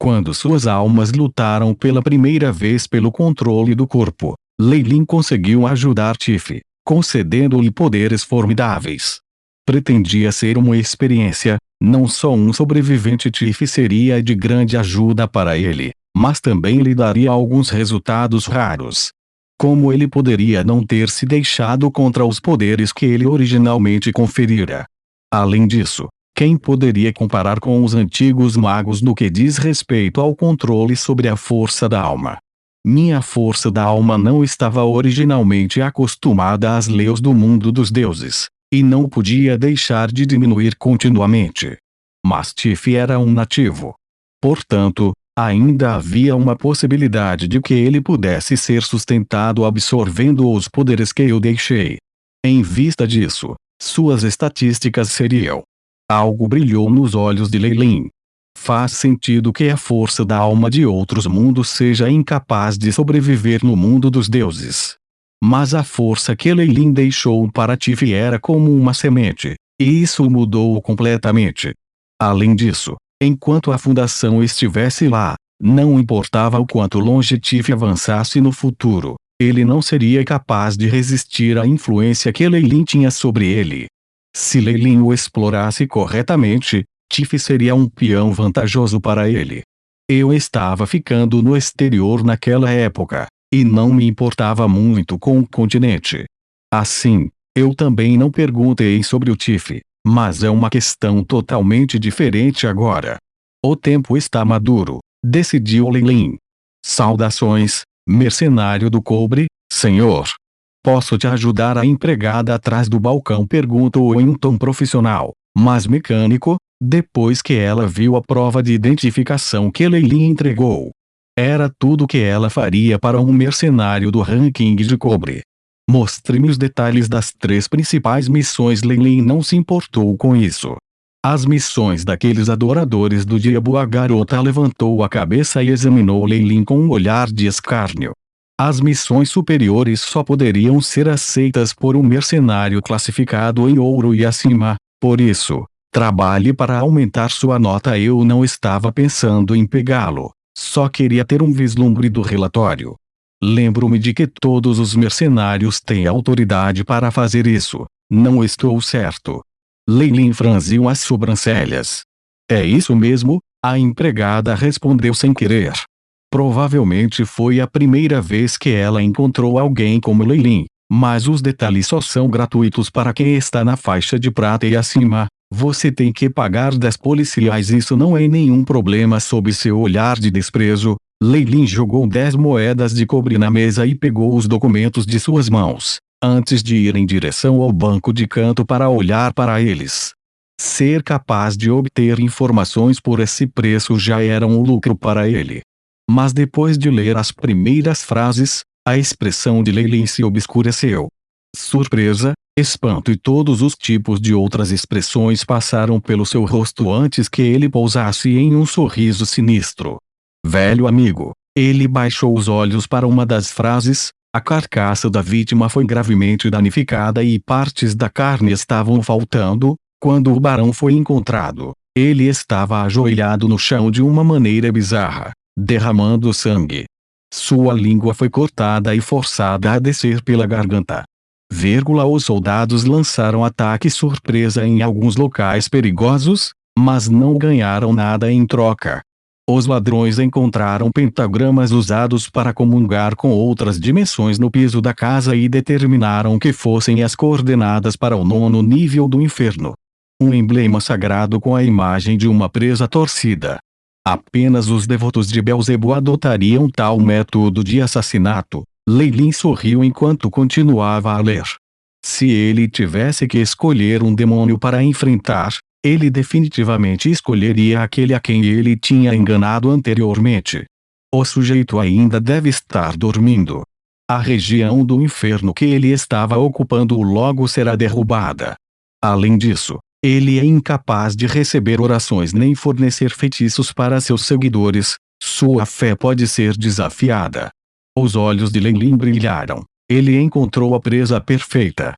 Quando suas almas lutaram pela primeira vez pelo controle do corpo, Lei Lin conseguiu ajudar Tiff, concedendo-lhe poderes formidáveis. Pretendia ser uma experiência, não só um sobrevivente. Tiff seria de grande ajuda para ele, mas também lhe daria alguns resultados raros. Como ele poderia não ter se deixado contra os poderes que ele originalmente conferira? Além disso, quem poderia comparar com os antigos magos no que diz respeito ao controle sobre a força da alma? Minha força da alma não estava originalmente acostumada às leis do mundo dos deuses, e não podia deixar de diminuir continuamente. Mas Tiff era um nativo. Portanto, ainda havia uma possibilidade de que ele pudesse ser sustentado absorvendo os poderes que eu deixei. Em vista disso, suas estatísticas seriam. Algo brilhou nos olhos de Lei Lin. Faz sentido que a força da alma de outros mundos seja incapaz de sobreviver no mundo dos deuses. Mas a força que Lei Lin deixou para Tiff era como uma semente, e isso mudou completamente. Além disso, enquanto a fundação estivesse lá, não importava o quanto longe Tiff avançasse no futuro, ele não seria capaz de resistir à influência que Lei Lin tinha sobre ele. Se Lei Lin o explorasse corretamente, Tiff seria um peão vantajoso para ele. Eu estava ficando no exterior naquela época, e não me importava muito com o continente. Assim, eu também não perguntei sobre o Tiff, mas é uma questão totalmente diferente agora. O tempo está maduro, decidiu Lei Lin. Saudações, mercenário do cobre, senhor. Posso te ajudar? A empregada atrás do balcão perguntou em um tom profissional, mas mecânico, depois que ela viu a prova de identificação que Lei Lin entregou. Era tudo que ela faria para um mercenário do ranking de cobre. Mostre-me os detalhes das 3 principais missões. Lei Lin não se importou com isso. As missões daqueles adoradores do diabo. A garota levantou a cabeça e examinou Lei Lin com um olhar de escárnio. As missões superiores só poderiam ser aceitas por um mercenário classificado em ouro e acima, por isso, trabalhe para aumentar sua nota. Eu não estava pensando em pegá-lo, só queria ter um vislumbre do relatório. Lembro-me de que todos os mercenários têm autoridade para fazer isso, não estou certo? Lei Lin franziu as sobrancelhas. É isso mesmo, a empregada respondeu sem querer. Provavelmente foi a primeira vez que ela encontrou alguém como Lei Lin, mas os detalhes só são gratuitos para quem está na faixa de prata e acima. Você tem que pagar 10 policiais. Isso não é nenhum problema. Sob seu olhar de desprezo, Lei Lin jogou 10 moedas de cobre na mesa e pegou os documentos de suas mãos, antes de ir em direção ao banco de canto para olhar para eles. Ser capaz de obter informações por esse preço já era um lucro para ele. Mas depois de ler as primeiras frases, a expressão de Lei Lin se obscureceu. Surpresa, espanto e todos os tipos de outras expressões passaram pelo seu rosto antes que ele pousasse em um sorriso sinistro. Velho amigo, ele baixou os olhos para uma das frases. A carcaça da vítima foi gravemente danificada e partes da carne estavam faltando. Quando o barão foi encontrado, ele estava ajoelhado no chão de uma maneira bizarra, derramando sangue. Sua língua foi cortada e forçada a descer pela garganta. Os soldados lançaram ataque surpresa em alguns locais perigosos, mas não ganharam nada em troca. Os ladrões encontraram pentagramas usados para comungar com outras dimensões no piso da casa e determinaram que fossem as coordenadas para o 9º nível do inferno. Um emblema sagrado com a imagem de uma presa torcida. Apenas os devotos de Beelzebub adotariam tal método de assassinato. Lei Lin sorriu enquanto continuava a ler. Se ele tivesse que escolher um demônio para enfrentar, ele definitivamente escolheria aquele a quem ele tinha enganado anteriormente. O sujeito ainda deve estar dormindo. A região do inferno que ele estava ocupando logo será derrubada. Além disso, ele é incapaz de receber orações nem fornecer feitiços para seus seguidores. Sua fé pode ser desafiada. Os olhos de Lei Lin brilharam. Ele encontrou a presa perfeita.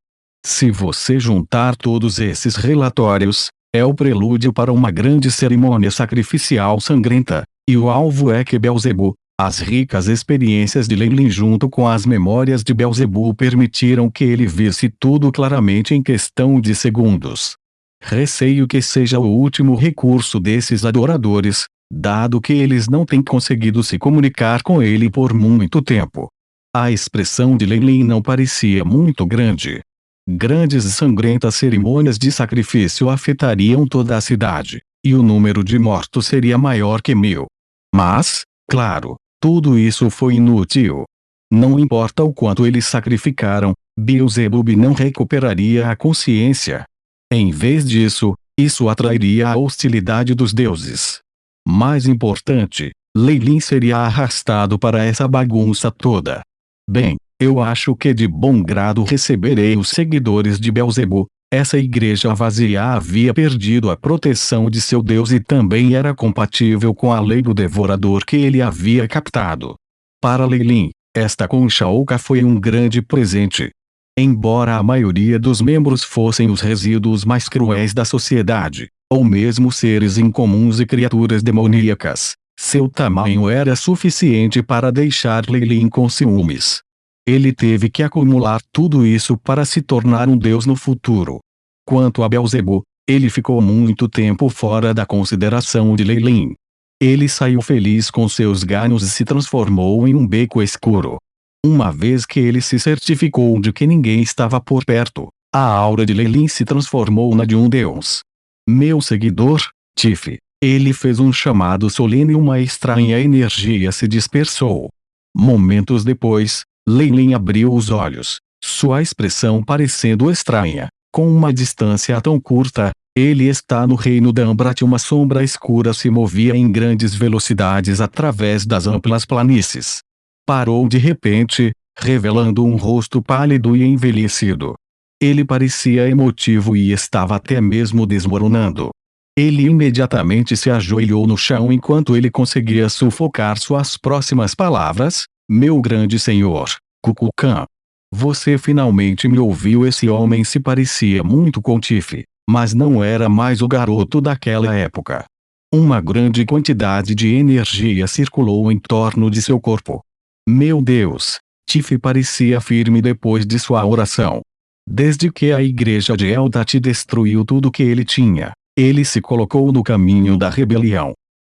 Se você juntar todos esses relatórios, é o prelúdio para uma grande cerimônia sacrificial sangrenta, E o alvo é que Beelzebu, as ricas experiências de Leilin junto com as memórias de Beelzebu permitiram que ele visse tudo claramente em questão de segundos. Receio que seja o último recurso desses adoradores, dado que eles não têm conseguido se comunicar com ele por muito tempo. A expressão de Leilin não parecia muito grande. Grandes e sangrentas cerimônias de sacrifício afetariam toda a cidade, e o número de mortos seria maior que 1000. Mas, claro, tudo isso foi inútil. Não importa o quanto eles sacrificaram, Beelzebub não recuperaria a consciência. Em vez disso, isso atrairia a hostilidade dos deuses. Mais importante, Leilin seria arrastado para essa bagunça toda. Bem, eu acho que de bom grado receberei os seguidores de Beelzebu. Essa igreja vazia havia perdido a proteção de seu Deus e também era compatível com a lei do devorador que ele havia captado. Para Leilin, esta concha oca foi um grande presente. Embora a maioria dos membros fossem os resíduos mais cruéis da sociedade, ou mesmo seres incomuns e criaturas demoníacas, seu tamanho era suficiente para deixar Leilin com ciúmes. Ele teve que acumular tudo isso para se tornar um deus no futuro. Quanto a Beelzebu, ele ficou muito tempo fora da consideração de Leilin. Ele saiu feliz com seus ganhos e se transformou em um beco escuro. Uma vez que ele se certificou de que ninguém estava por perto, a aura de Leilin se transformou na de um deus. Meu seguidor, Tiff. Ele fez um chamado solene e uma estranha energia se dispersou. Momentos depois, Leilin abriu os olhos, sua expressão parecendo estranha. Com uma distância tão curta, ele está no reino da Ambrat. Uma sombra escura se movia em grandes velocidades através das amplas planícies. Parou de repente, revelando um rosto pálido e envelhecido. Ele parecia emotivo e estava até mesmo desmoronando. Ele imediatamente se ajoelhou no chão enquanto ele conseguia sufocar suas próximas palavras. Meu grande senhor, Kukulkan. Você finalmente me ouviu. Esse homem se parecia muito com Tiff, mas não era mais o garoto daquela época. Uma grande quantidade de energia circulou em torno de seu corpo. Meu Deus! Tiff parecia firme depois de sua oração. Desde que a igreja de Eldat destruiu tudo que ele tinha, ele se colocou no caminho da rebelião.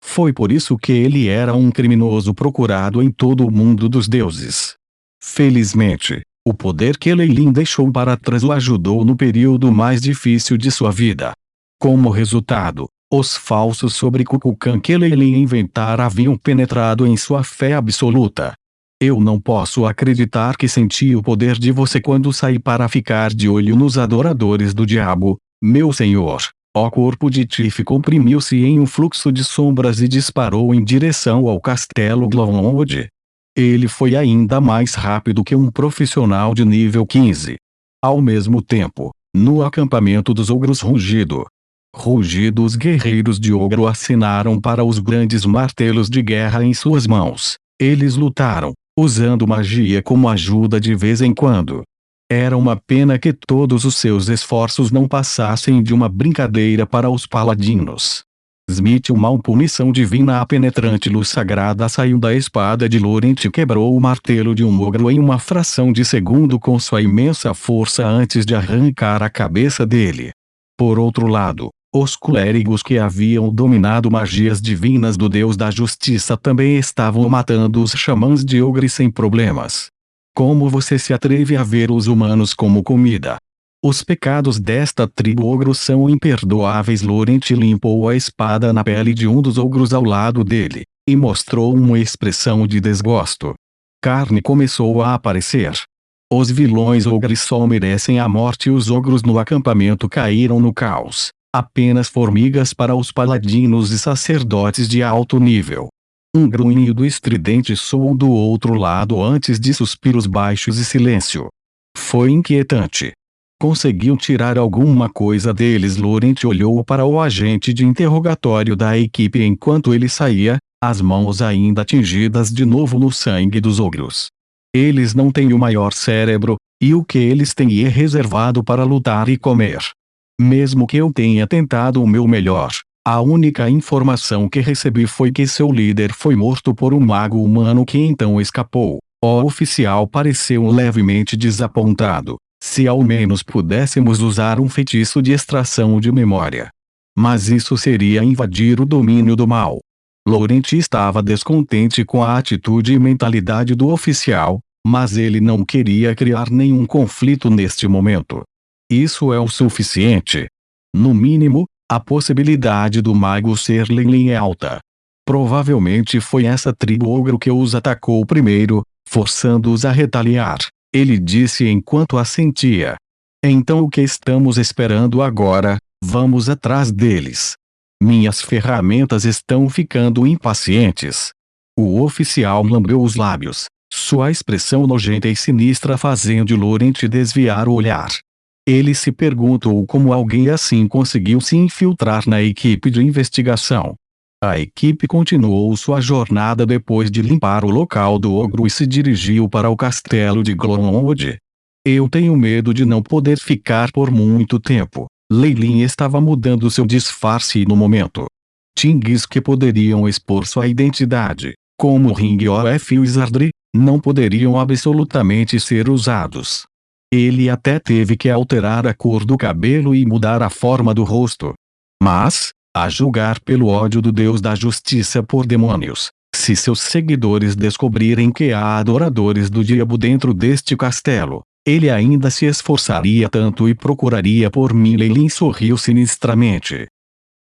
Foi por isso que ele era um criminoso procurado em todo o mundo dos deuses. Felizmente, o poder que Leilin deixou para trás o ajudou no período mais difícil de sua vida. Como resultado, os falsos sobre Kukulkan que Leilin inventara haviam penetrado em sua fé absoluta. Eu não posso acreditar que senti o poder de você quando saí para ficar de olho nos adoradores do diabo, meu senhor. O corpo de Tiff comprimiu-se em um fluxo de sombras e disparou em direção ao castelo Glowwood. Ele foi ainda mais rápido que um profissional de nível 15. Ao mesmo tempo, no acampamento dos ogros rugido. Os guerreiros de ogro acinaram para os grandes martelos de guerra em suas mãos. Eles lutaram, usando magia como ajuda de vez em quando. Era uma pena que todos os seus esforços não passassem de uma brincadeira para os paladinos. Smith, uma punição divina. A penetrante luz sagrada saiu da espada de Laurent e quebrou o martelo de um ogro em uma fração de segundo com sua imensa força antes de arrancar a cabeça dele. Por outro lado, os clérigos que haviam dominado magias divinas do Deus da Justiça também estavam matando os xamãs de ogre sem problemas. Como você se atreve a ver os humanos como comida? Os pecados desta tribo ogro são imperdoáveis. Laurent limpou a espada na pele de um dos ogros ao lado dele, e mostrou uma expressão de desgosto. Carne começou a aparecer. Os vilões ogres só merecem a morte. Os ogros no acampamento caíram no caos. Apenas formigas para os paladinos e sacerdotes de alto nível. Um grunhido estridente soou do outro lado antes de suspiros baixos e silêncio. Foi inquietante. Conseguiu tirar alguma coisa deles? Laurent olhou para o agente de interrogatório da equipe enquanto ele saía, as mãos ainda atingidas de novo no sangue dos ogros. Eles não têm o maior cérebro, e o que eles têm é reservado para lutar e comer. Mesmo que eu tenha tentado o meu melhor, A única informação que recebi foi que seu líder foi morto por um mago humano que então escapou. O oficial pareceu levemente desapontado. Se ao menos pudéssemos usar um feitiço de extração de memória. Mas isso seria invadir o domínio do mal. Laurent estava descontente com a atitude e mentalidade do oficial, mas ele não queria criar nenhum conflito neste momento. Isso é o suficiente. No mínimo, a possibilidade do mago ser Lin é alta. Provavelmente foi essa tribo ogro que os atacou primeiro, forçando-os a retaliar. Ele disse enquanto assentia. Então o que estamos esperando agora? Vamos atrás deles. Minhas ferramentas estão ficando impacientes. O oficial lambeu os lábios, sua expressão nojenta e sinistra fazendo Laurent desviar o olhar. Ele se perguntou como alguém assim conseguiu se infiltrar na equipe de investigação. A equipe continuou sua jornada depois de limpar o local do ogro e se dirigiu para o castelo de Glonwood. Eu tenho medo de não poder ficar por muito tempo. Lei Lin estava mudando seu disfarce no momento. Tings que poderiam expor sua identidade, como Ring of Wizardry, não poderiam absolutamente ser usados. Ele até teve que alterar a cor do cabelo e mudar a forma do rosto. Mas, a julgar pelo ódio do Deus da Justiça por demônios, se seus seguidores descobrirem que há adoradores do diabo dentro deste castelo, ele ainda se esforçaria tanto e procuraria por mim. Lei Lin sorriu sinistramente.